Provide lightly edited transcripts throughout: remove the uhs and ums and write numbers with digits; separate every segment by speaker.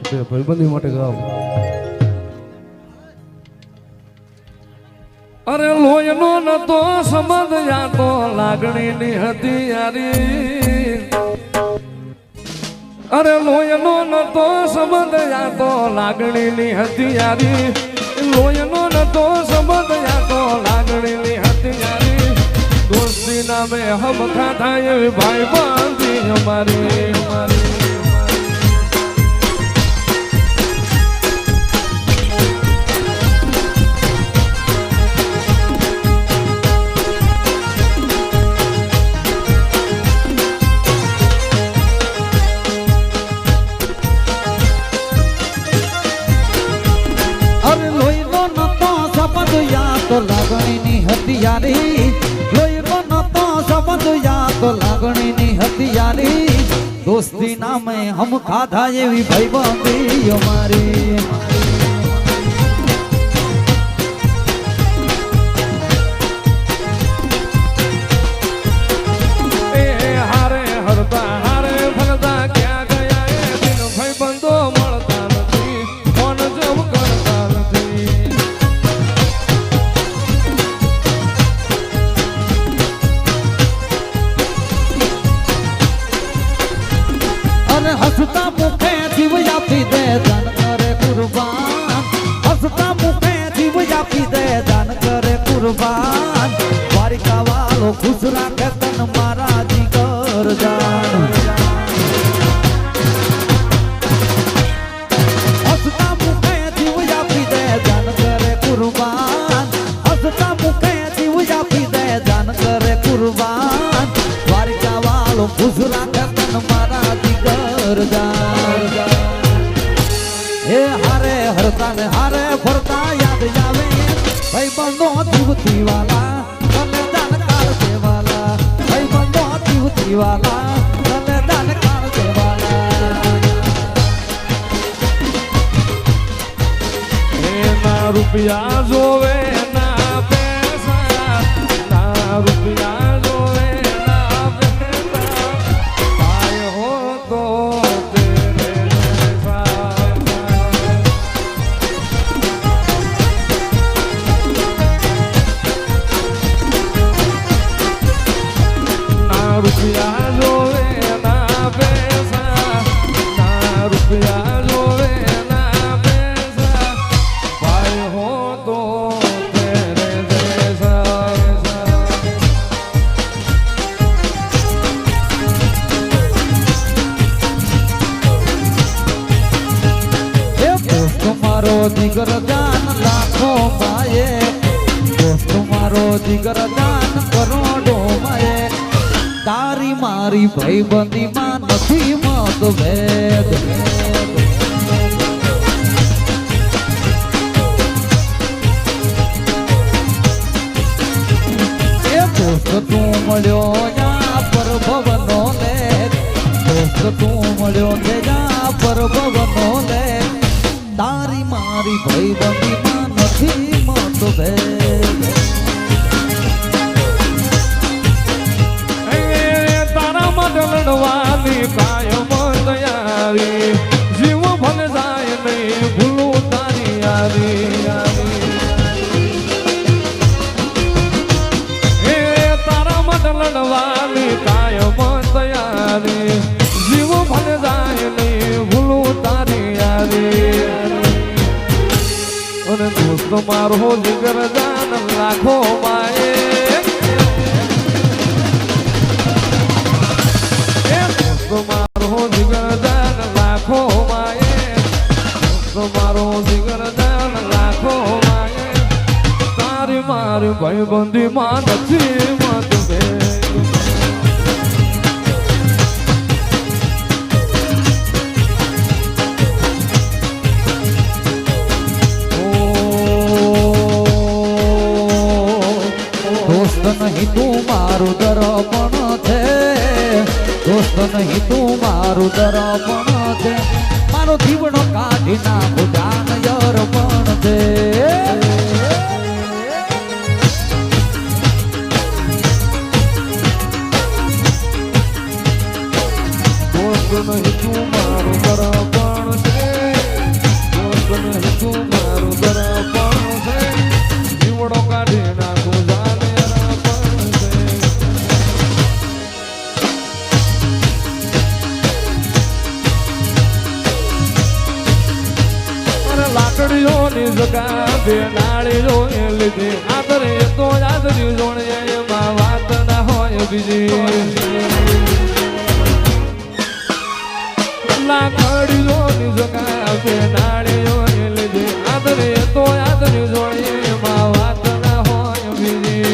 Speaker 1: તે ભાઈબંધી માટે ગાવ. અરે લોહીનો નતો સંબંધ યા તો લાગણીની હતી યારી. અરે લોહીનો નતો સંબંધ યા તો લાગણીની હતી યારી. લોહીનો નતો સંબંધ યા તો લાગણીની હતી યારી. દોસ્તી નામે હમ ખાધા એવી ભાઈ બાંધી અમારી અમારી.
Speaker 2: લાગણીની હથિયારી લોહીનો નતો સંબંધ યા તો લાગણીની હથિયારી. દોસ્તી નામે હમ ખાધા એવી ભાઈબંધી અમારી.
Speaker 1: હારે હરતા હારે ફરતા ક્યાં ગયા એ દિન ભાઈબંધો મળતા નથી. ફોન જબ કરતા નથી.
Speaker 2: હસતા મુખે જીવ આપી દે દાન કરે કુરબાન. હસતા મુખે જીવ આપી દે દાન કરે કુરબાન. દ્વારિકા વાલો ખુશ રાખે તન મારા જીગર જાન. હસતા મુખે જીવ આપી દે દાન કરે કુરબાન. હસતા મુખે જીવ આપી દે દાન કરે કુરબાન. દ્વારિકા વાલો ખુશ રાખે તન મારા જીગર હે હારે હરતા ને હારે ફરતા યાદ આવે ભાઈ બંધો જીવતી વાલા તને દાન કાળ દેવાલા. ભાઈ બંધો જીવતી વાલા તને દાન કાળ દેવાલા.
Speaker 1: ના રૂપિયા જોવે ના પૈસા. ના રૂપિયા જોવે ના પૈસા. ભાઈ હો તો તેરે જૈસા. ના રૂપિયા જોવે ના પૈસા. ના રૂપિયા જોવે ના પૈસા. ભાઈ હો તો તેરે જૈસા.
Speaker 2: દોસ્ત મારો જીગર જાન લાખો માયે. દોસ્ત મારો જીગર જાન કરોડો માયે. તારી મારી ભાઈબંધી માં નથી મતભેદ. એ દોસ્ત તું મળ્યો યા પર ભવનો લે. દોસ્ત તું મળ્યો તે યા પર ભવનો લે. તારી મારી ભાઈબંધી માં નથી મતભેદ.
Speaker 1: તારા માટે લડવાની કાયમ તૈયારી. જીવ ભલે જાય નહીં ભૂલું તારી યારી. તારા માટે લડવાની કાયમ તૈયારી. જીવ ભલે જાય નહીં ભૂલું તારી યારી. અને દોસ્ત મારો જીગર જાન લાખો માએ. મારો જીગર જાન લાખો માએ. મારો જીગર જાન લાખો માએ. તારી મારી ભાઈબંધી માં નથી મતભેદ.
Speaker 2: દોસ્ત નહીં તું મારું દર્પણ છે. દોસ્ત નહીં તું મારું દર્પણ છે. મારો જીવડો કાઢી નાખો જાન અર્પણ છે.
Speaker 1: નહીં તું મારું દર્પણ છે. લાકડીઓની જગા બે નાળીઓ એ લીધી આદરે તો યાદરી જોણે એમાં વાત ના હોય બીજી લાકડીઓની જગા બે નાળીઓ એ લીધી આદરે તો યાદરી જોણે એમાં વાત ના હોય બીજી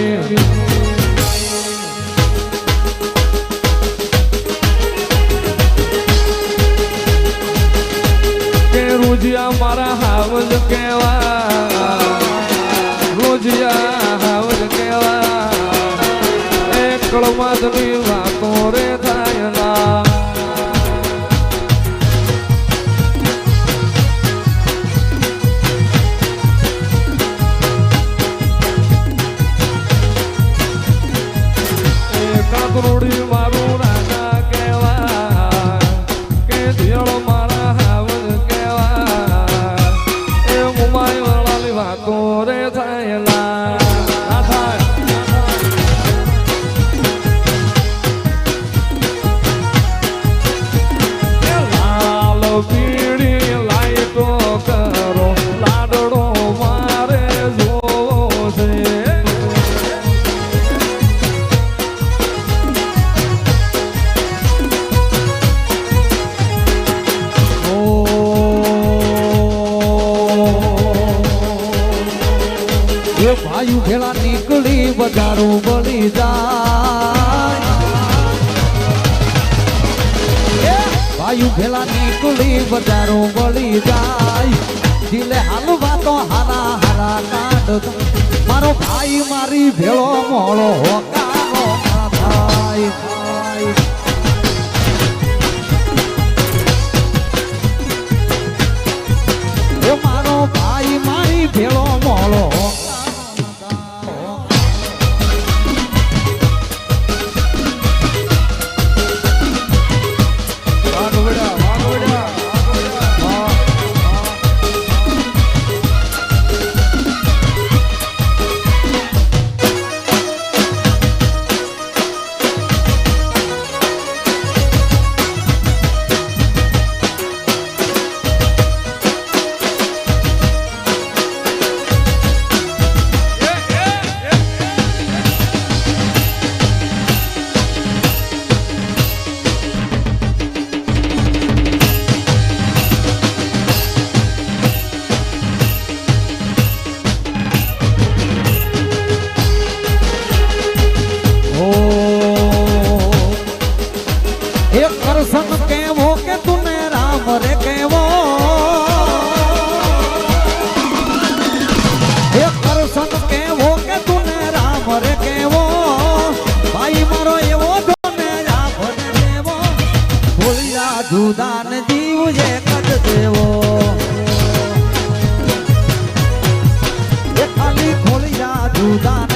Speaker 1: રોજિયા મારા હાવજ કેવા રોજિયા હાવજ કેવા એકળ માધની વાતો રે થાયલા કાતરોડી મારું રાજા કેવા કે દિયળ મારા હાવજ વાતો રે થયેલા ના થાય લાલ પીળી લાઈટો કરો લાડડો મારે જોવો છે
Speaker 2: ભાઈ ભેળા નીકળી બજારો બળી જાય ભાઈ ભેળા નીકળી બજારો બળી જાય દિલે હાલવા તો હારા હારા કાઢ મારો ભાઈ મારી ભેળો મોળો હોકારો ના થાય મારો ભાઈ મારી ભેળો મોળો કરશન કેવો કે તુને રામ રે કેવો કરશન કેવો કે તુને રામ રે કેવો ભાઈ મારો એવો જોને રામ દેવો ભૂલિયા જુદાન જીવ જે કદ દેવો ખાલી ખોલિયા જુદાન